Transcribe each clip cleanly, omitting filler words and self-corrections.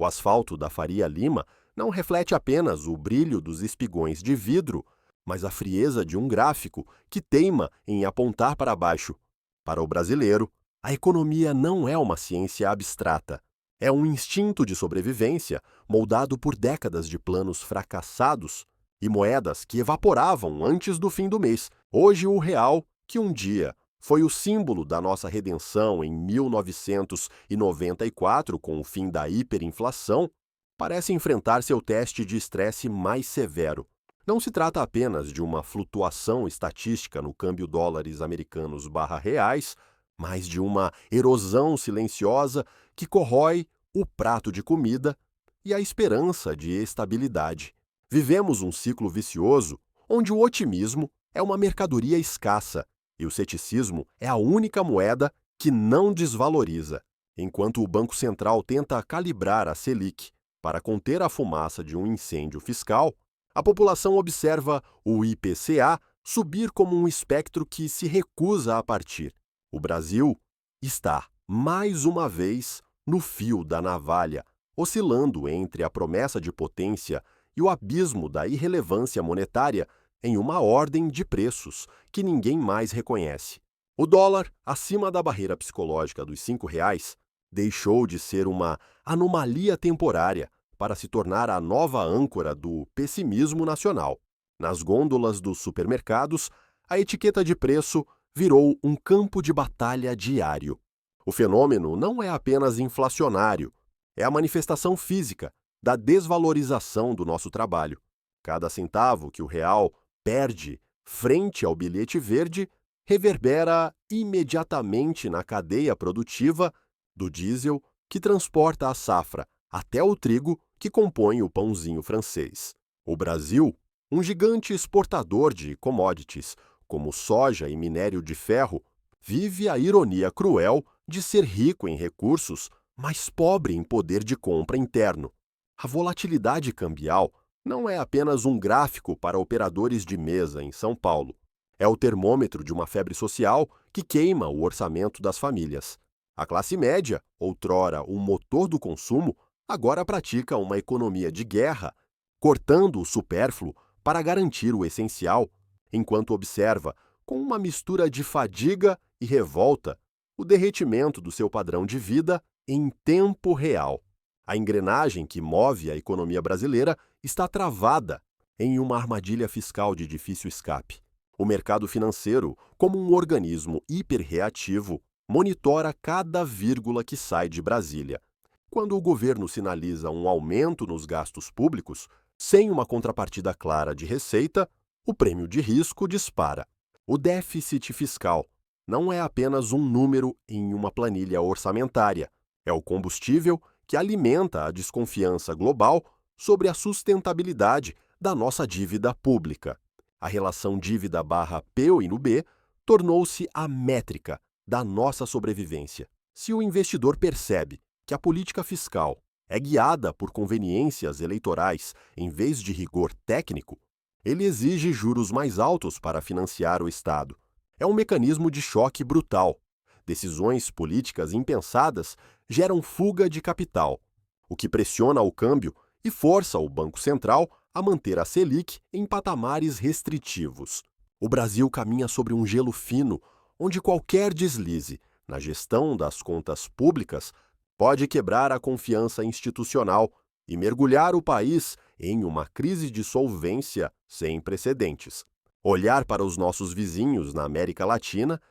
O asfalto da Faria Lima não reflete apenas o brilho dos espigões de vidro, mas a frieza de um gráfico que teima em apontar para baixo. Para o brasileiro, a economia não é uma ciência abstrata. É um instinto de sobrevivência moldado por décadas de planos fracassados e moedas que evaporavam antes do fim do mês. Hoje, o real, que um dia foi o símbolo da nossa redenção em 1994, com o fim da hiperinflação, parece enfrentar seu teste de estresse mais severo. Não se trata apenas de uma flutuação estatística no câmbio dólares americanos barra reais, mas de uma erosão silenciosa que corrói o prato de comida e a esperança de estabilidade. Vivemos um ciclo vicioso onde o otimismo é uma mercadoria escassa e o ceticismo é a única moeda que não desvaloriza. Enquanto o Banco Central tenta calibrar a Selic para conter a fumaça de um incêndio fiscal, a população observa o IPCA subir como um espectro que se recusa a partir. O Brasil está, mais uma vez, no fio da navalha, oscilando entre a promessa de potência e o abismo da irrelevância monetária em uma ordem de preços que ninguém mais reconhece. O dólar, acima da barreira psicológica dos R$ 5, deixou de ser uma anomalia temporária para se tornar a nova âncora do pessimismo nacional. Nas gôndolas dos supermercados, a etiqueta de preço virou um campo de batalha diário. O fenômeno não é apenas inflacionário, é a manifestação física da desvalorização do nosso trabalho. Cada centavo que o real perde frente ao bilhete verde reverbera imediatamente na cadeia produtiva do diesel que transporta a safra até o trigo que compõe o pãozinho francês. O Brasil, um gigante exportador de commodities, como soja e minério de ferro, vive a ironia cruel de ser rico em recursos, mas pobre em poder de compra interno. A volatilidade cambial não é apenas um gráfico para operadores de mesa em São Paulo. É o termômetro de uma febre social que queima o orçamento das famílias. A classe média, outrora o motor do consumo, agora pratica uma economia de guerra, cortando o supérfluo para garantir o essencial, enquanto observa, com uma mistura de fadiga e revolta, o derretimento do seu padrão de vida em tempo real. A engrenagem que move a economia brasileira está travada em uma armadilha fiscal de difícil escape. O mercado financeiro, como um organismo hiperreativo, monitora cada vírgula que sai de Brasília. Quando o governo sinaliza um aumento nos gastos públicos, sem uma contrapartida clara de receita, o prêmio de risco dispara. O déficit fiscal não é apenas um número em uma planilha orçamentária, é o combustível que alimenta a desconfiança global sobre a sustentabilidade da nossa dívida pública. A relação dívida/PIB tornou-se a métrica da nossa sobrevivência. Se o investidor percebe que a política fiscal é guiada por conveniências eleitorais em vez de rigor técnico, ele exige juros mais altos para financiar o Estado. É um mecanismo de choque brutal. Decisões políticas impensadas geram fuga de capital, o que pressiona o câmbio e força o Banco Central a manter a Selic em patamares restritivos. O Brasil caminha sobre um gelo fino, onde qualquer deslize na gestão das contas públicas pode quebrar a confiança institucional e mergulhar o país em uma crise de solvência sem precedentes. Olhar para os nossos vizinhos na América Latina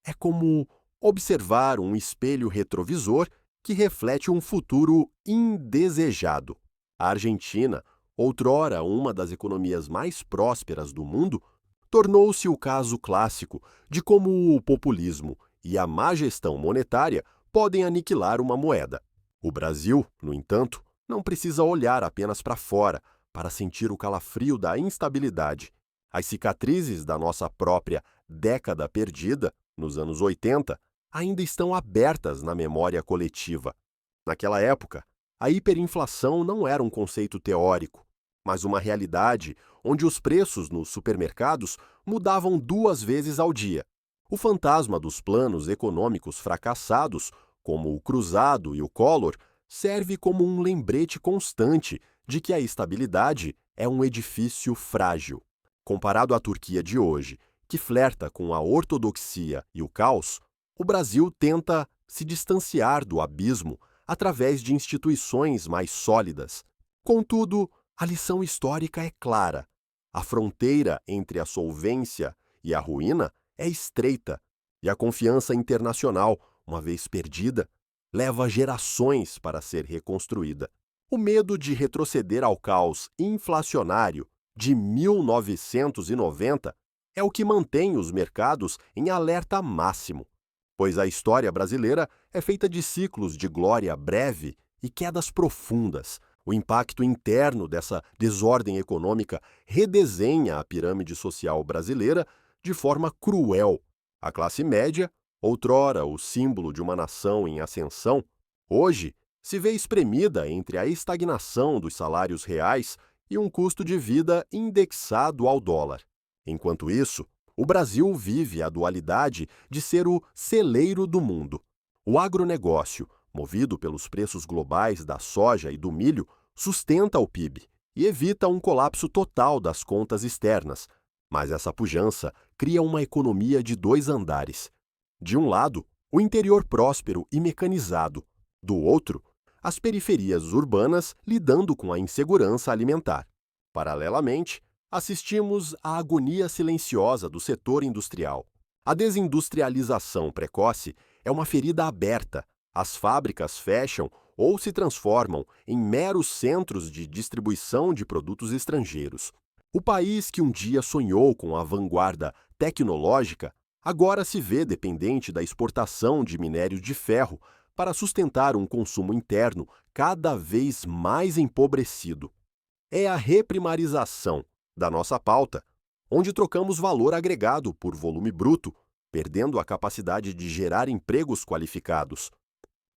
é como observar um espelho retrovisor que reflete um futuro indesejado. A Argentina, outrora uma das economias mais prósperas do mundo, tornou-se o caso clássico de como o populismo e a má gestão monetária podem aniquilar uma moeda. O Brasil, no entanto, não precisa olhar apenas para fora para sentir o calafrio da instabilidade. As cicatrizes da nossa própria década perdida, nos anos 80, ainda estão abertas na memória coletiva. Naquela época, a hiperinflação não era um conceito teórico, mas uma realidade onde os preços nos supermercados mudavam 2 vezes ao dia. O fantasma dos planos econômicos fracassados, como o Cruzado e o Collor, serve como um lembrete constante de que a estabilidade é um edifício frágil. Comparado à Turquia de hoje, que flerta com a ortodoxia e o caos, o Brasil tenta se distanciar do abismo através de instituições mais sólidas. Contudo, a lição histórica é clara. A fronteira entre a solvência e a ruína é estreita, e a confiança internacional, uma vez perdida, leva gerações para ser reconstruída. O medo de retroceder ao caos inflacionário de 1990 é o que mantém os mercados em alerta máximo, pois a história brasileira é feita de ciclos de glória breve e quedas profundas. O impacto interno dessa desordem econômica redesenha a pirâmide social brasileira de forma cruel. A classe média, outrora o símbolo de uma nação em ascensão, hoje se vê espremida entre a estagnação dos salários reais e um custo de vida indexado ao dólar. Enquanto isso, o Brasil vive a dualidade de ser o celeiro do mundo. O agronegócio, movido pelos preços globais da soja e do milho, sustenta o PIB e evita um colapso total das contas externas. Mas essa pujança cria uma economia de dois andares. De um lado, o interior próspero e mecanizado. Do outro, as periferias urbanas lidando com a insegurança alimentar. Paralelamente, assistimos à agonia silenciosa do setor industrial. A desindustrialização precoce é uma ferida aberta. As fábricas fecham ou se transformam em meros centros de distribuição de produtos estrangeiros. O país que um dia sonhou com a vanguarda tecnológica agora se vê dependente da exportação de minério de ferro para sustentar um consumo interno cada vez mais empobrecido. É a reprimarização da nossa pauta, onde trocamos valor agregado por volume bruto, perdendo a capacidade de gerar empregos qualificados.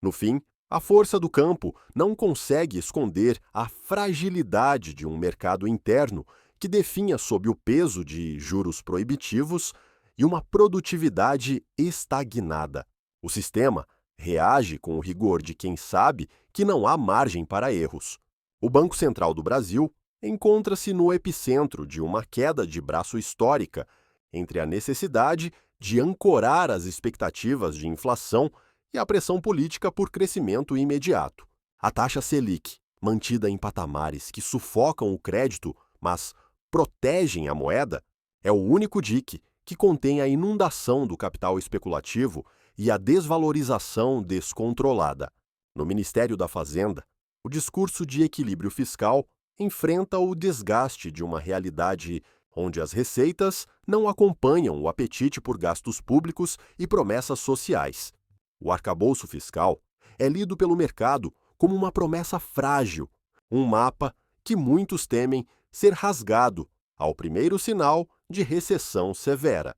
No fim, a força do campo não consegue esconder a fragilidade de um mercado interno que definha sob o peso de juros proibitivos e uma produtividade estagnada. O sistema reage com o rigor de quem sabe que não há margem para erros. O Banco Central do Brasil encontra-se no epicentro de uma queda de braço histórica entre a necessidade de ancorar as expectativas de inflação e a pressão política por crescimento imediato. A taxa Selic, mantida em patamares que sufocam o crédito, mas protegem a moeda, é o único dique que contém a inundação do capital especulativo e a desvalorização descontrolada. No Ministério da Fazenda, o discurso de equilíbrio fiscal enfrenta o desgaste de uma realidade onde as receitas não acompanham o apetite por gastos públicos e promessas sociais. O arcabouço fiscal é lido pelo mercado como uma promessa frágil, um mapa que muitos temem ser rasgado ao primeiro sinal de recessão severa.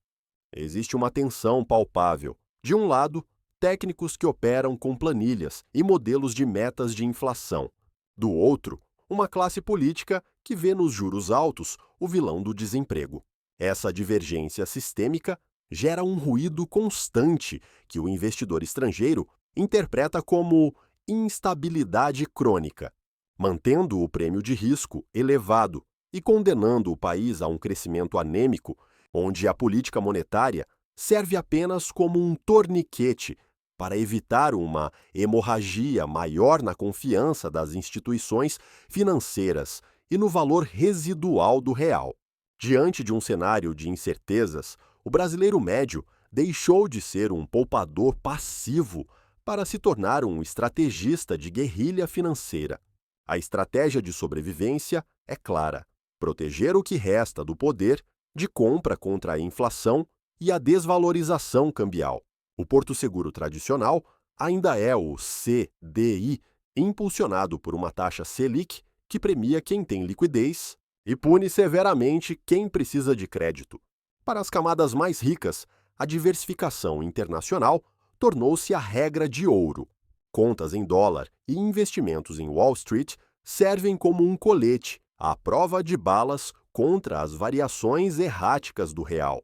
Existe uma tensão palpável. De um lado, técnicos que operam com planilhas e modelos de metas de inflação. Do outro, uma classe política que vê nos juros altos o vilão do desemprego. Essa divergência sistêmica gera um ruído constante que o investidor estrangeiro interpreta como instabilidade crônica, mantendo o prêmio de risco elevado e condenando o país a um crescimento anêmico, onde a política monetária serve apenas como um torniquete para evitar uma hemorragia maior na confiança das instituições financeiras e no valor residual do real. Diante de um cenário de incertezas, o brasileiro médio deixou de ser um poupador passivo para se tornar um estrategista de guerrilha financeira. A estratégia de sobrevivência é clara: proteger o que resta do poder de compra contra a inflação e a desvalorização cambial. O Porto Seguro tradicional ainda é o CDI, impulsionado por uma taxa Selic que premia quem tem liquidez e pune severamente quem precisa de crédito. Para as camadas mais ricas, a diversificação internacional tornou-se a regra de ouro. Contas em dólar e investimentos em Wall Street servem como um colete à prova de balas contra as variações erráticas do real.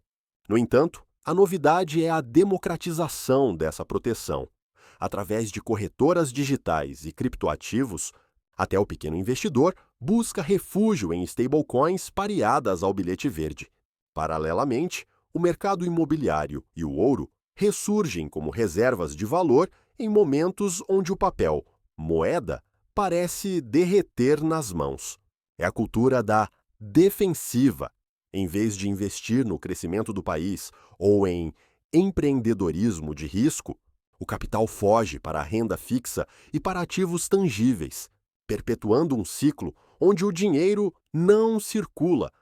No entanto, a novidade é a democratização dessa proteção. através de corretoras digitais e criptoativos, até o pequeno investidor busca refúgio em stablecoins pareadas ao bilhete verde. Paralelamente, o mercado imobiliário e o ouro ressurgem como reservas de valor em momentos onde o papel, moeda, parece derreter nas mãos. É a cultura da defensiva. Em vez de investir no crescimento do país ou em empreendedorismo de risco, o capital foge para a renda fixa e para ativos tangíveis, perpetuando um ciclo onde o dinheiro não circula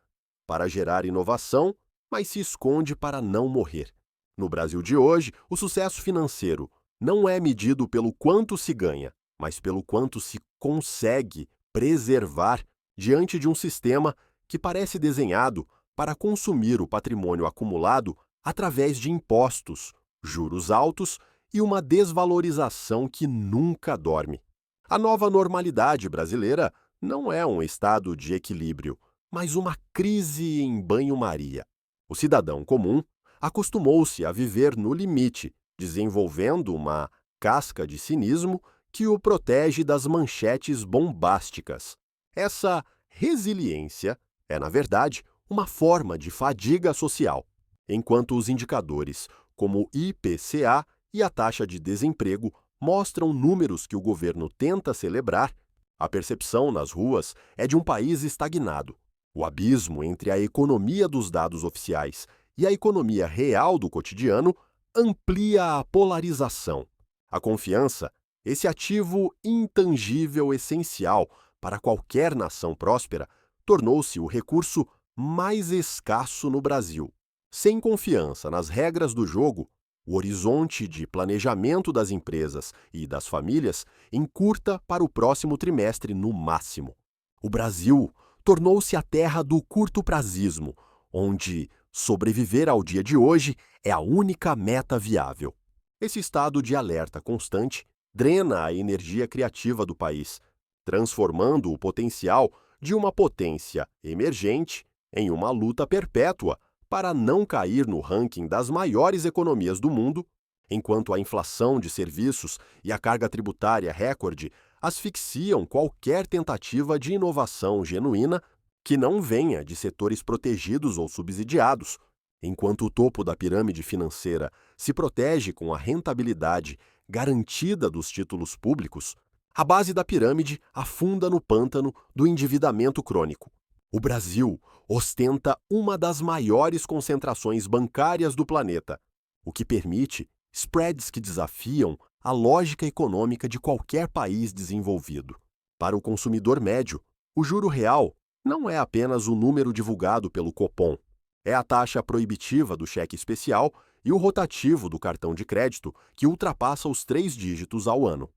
para gerar inovação, mas se esconde para não morrer. No Brasil de hoje, o sucesso financeiro não é medido pelo quanto se ganha, mas pelo quanto se consegue preservar diante de um sistema que parece desenhado para consumir o patrimônio acumulado através de impostos, juros altos e uma desvalorização que nunca dorme. A nova normalidade brasileira não é um estado de equilíbrio, mas uma crise em banho-maria. O cidadão comum acostumou-se a viver no limite, desenvolvendo uma casca de cinismo que o protege das manchetes bombásticas. Essa resiliência é, na verdade, uma forma de fadiga social, enquanto os indicadores, como o IPCA e a taxa de desemprego, mostram números que o governo tenta celebrar, a percepção nas ruas é de um país estagnado. O abismo entre a economia dos dados oficiais e a economia real do cotidiano amplia a polarização. A confiança, esse ativo intangível essencial para qualquer nação próspera, tornou-se o recurso mais escasso no Brasil. Sem confiança nas regras do jogo, o horizonte de planejamento das empresas e das famílias encurta para o próximo trimestre no máximo. O Brasil tornou-se a terra do curto-prazismo, onde sobreviver ao dia de hoje é a única meta viável. Esse estado de alerta constante drena a energia criativa do país, transformando o potencial de uma potência emergente em uma luta perpétua para não cair no ranking das maiores economias do mundo, enquanto a inflação de serviços e a carga tributária recorde asfixiam qualquer tentativa de inovação genuína que não venha de setores protegidos ou subsidiados. Enquanto o topo da pirâmide financeira se protege com a rentabilidade garantida dos títulos públicos, a base da pirâmide afunda no pântano do endividamento crônico. O Brasil ostenta uma das maiores concentrações bancárias do planeta, o que permite spreads que desafiam a lógica econômica de qualquer país desenvolvido. Para o consumidor médio, o juro real não é apenas o número divulgado pelo Copom. É a taxa proibitiva do cheque especial e o rotativo do cartão de crédito que ultrapassa os 3 dígitos ao ano.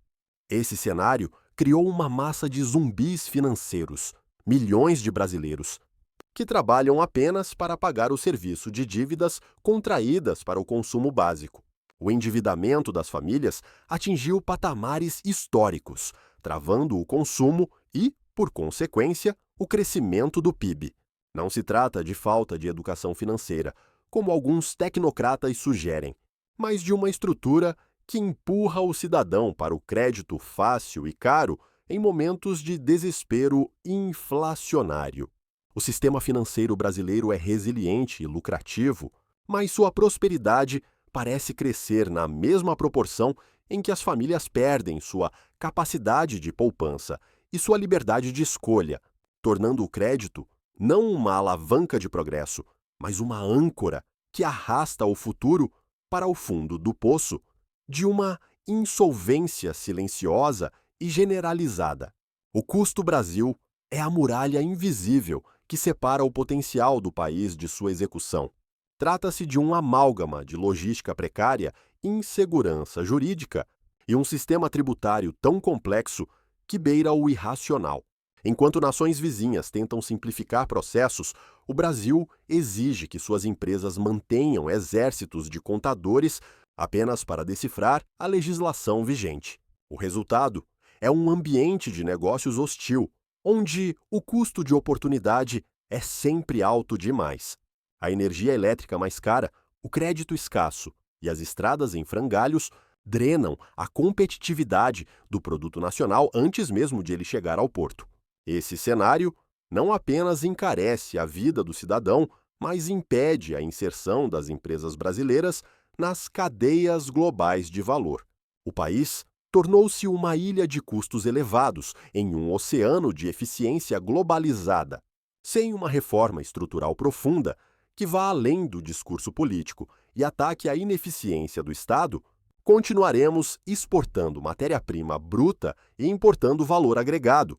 Esse cenário criou uma massa de zumbis financeiros, milhões de brasileiros, que trabalham apenas para pagar o serviço de dívidas contraídas para o consumo básico. O endividamento das famílias atingiu patamares históricos, travando o consumo e, por consequência, o crescimento do PIB. Não se trata de falta de educação financeira, como alguns tecnocratas sugerem, mas de uma estrutura que empurra o cidadão para o crédito fácil e caro em momentos de desespero inflacionário. O sistema financeiro brasileiro é resiliente e lucrativo, mas sua prosperidade parece crescer na mesma proporção em que as famílias perdem sua capacidade de poupança e sua liberdade de escolha, tornando o crédito não uma alavanca de progresso, mas uma âncora que arrasta o futuro para o fundo do poço de uma insolvência silenciosa e generalizada. O custo Brasil é a muralha invisível que separa o potencial do país de sua execução. Trata-se de um amálgama de logística precária, insegurança jurídica e um sistema tributário tão complexo que beira o irracional. Enquanto nações vizinhas tentam simplificar processos, o Brasil exige que suas empresas mantenham exércitos de contadores apenas para decifrar a legislação vigente. O resultado é um ambiente de negócios hostil, onde o custo de oportunidade é sempre alto demais. A energia elétrica mais cara, o crédito escasso e as estradas em frangalhos drenam a competitividade do produto nacional antes mesmo de ele chegar ao porto. Esse cenário não apenas encarece a vida do cidadão, mas impede a inserção das empresas brasileiras nas cadeias globais de valor. O país tornou-se uma ilha de custos elevados em um oceano de eficiência globalizada. Sem uma reforma estrutural profunda que vá além do discurso político e ataque a ineficiência do Estado, continuaremos exportando matéria-prima bruta e importando valor agregado,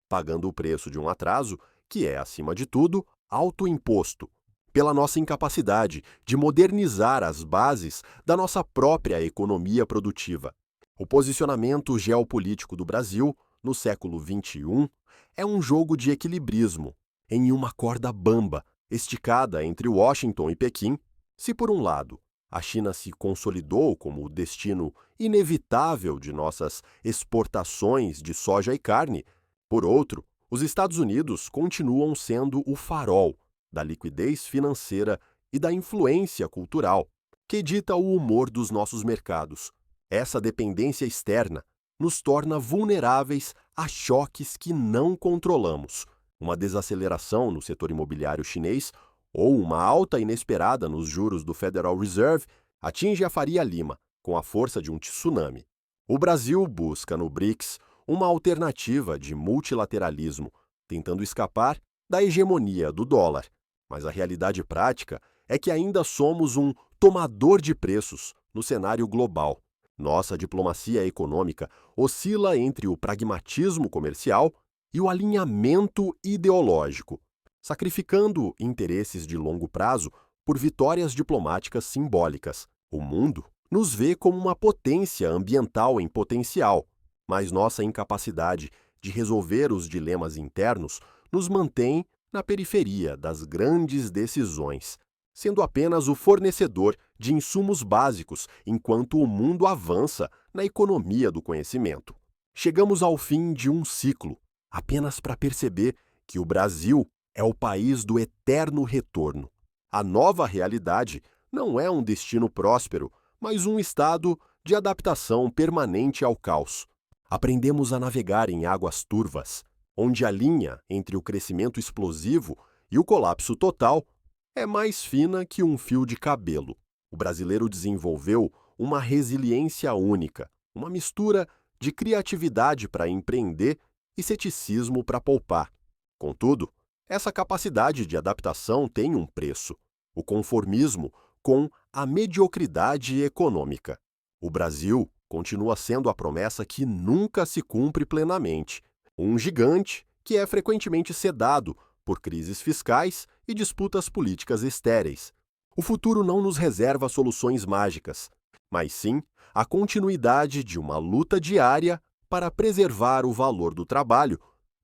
pagando o preço de um atraso que é, acima de tudo, autoimposto, pela nossa incapacidade de modernizar as bases da nossa própria economia produtiva. O posicionamento geopolítico do Brasil, no século XXI, é um jogo de equilibrismo, em uma corda bamba, esticada entre Washington e Pequim. Se, por um lado, a China se consolidou como o destino inevitável de nossas exportações de soja e carne, por outro, os Estados Unidos continuam sendo o farol da liquidez financeira e da influência cultural que dita o humor dos nossos mercados. Essa dependência externa nos torna vulneráveis a choques que não controlamos. Uma desaceleração no setor imobiliário chinês ou uma alta inesperada nos juros do Federal Reserve atinge a Faria Lima com a força de um tsunami. O Brasil busca no BRICS uma alternativa de multilateralismo, tentando escapar da hegemonia do dólar. Mas a realidade prática é que ainda somos um tomador de preços no cenário global. Nossa diplomacia econômica oscila entre o pragmatismo comercial e o alinhamento ideológico, sacrificando interesses de longo prazo por vitórias diplomáticas simbólicas. O mundo nos vê como uma potência ambiental em potencial, mas nossa incapacidade de resolver os dilemas internos nos mantém na periferia das grandes decisões, sendo apenas o fornecedor de insumos básicos enquanto o mundo avança na economia do conhecimento. Chegamos ao fim de um ciclo, apenas para perceber que o Brasil é o país do eterno retorno. A nova realidade não é um destino próspero, mas um estado de adaptação permanente ao caos. Aprendemos a navegar em águas turvas, onde a linha entre o crescimento explosivo e o colapso total é mais fina que um fio de cabelo. O brasileiro desenvolveu uma resiliência única, uma mistura de criatividade para empreender e ceticismo para poupar. Contudo, essa capacidade de adaptação tem um preço: o conformismo com a mediocridade econômica. O Brasil continua sendo a promessa que nunca se cumpre plenamente, um gigante que é frequentemente sedado por crises fiscais e disputas políticas estéreis. O futuro não nos reserva soluções mágicas, mas sim a continuidade de uma luta diária para preservar o valor do trabalho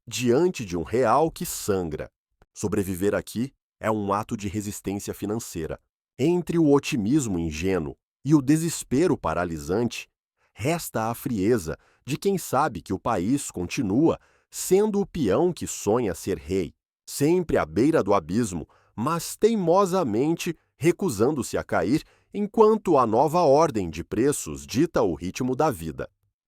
diante de um real que sangra. Sobreviver aqui é um ato de resistência financeira. Entre o otimismo ingênuo e o desespero paralisante, resta a frieza de quem sabe que o país continua sendo o peão que sonha ser rei, sempre à beira do abismo, mas teimosamente recusando-se a cair enquanto a nova ordem de preços dita o ritmo da vida.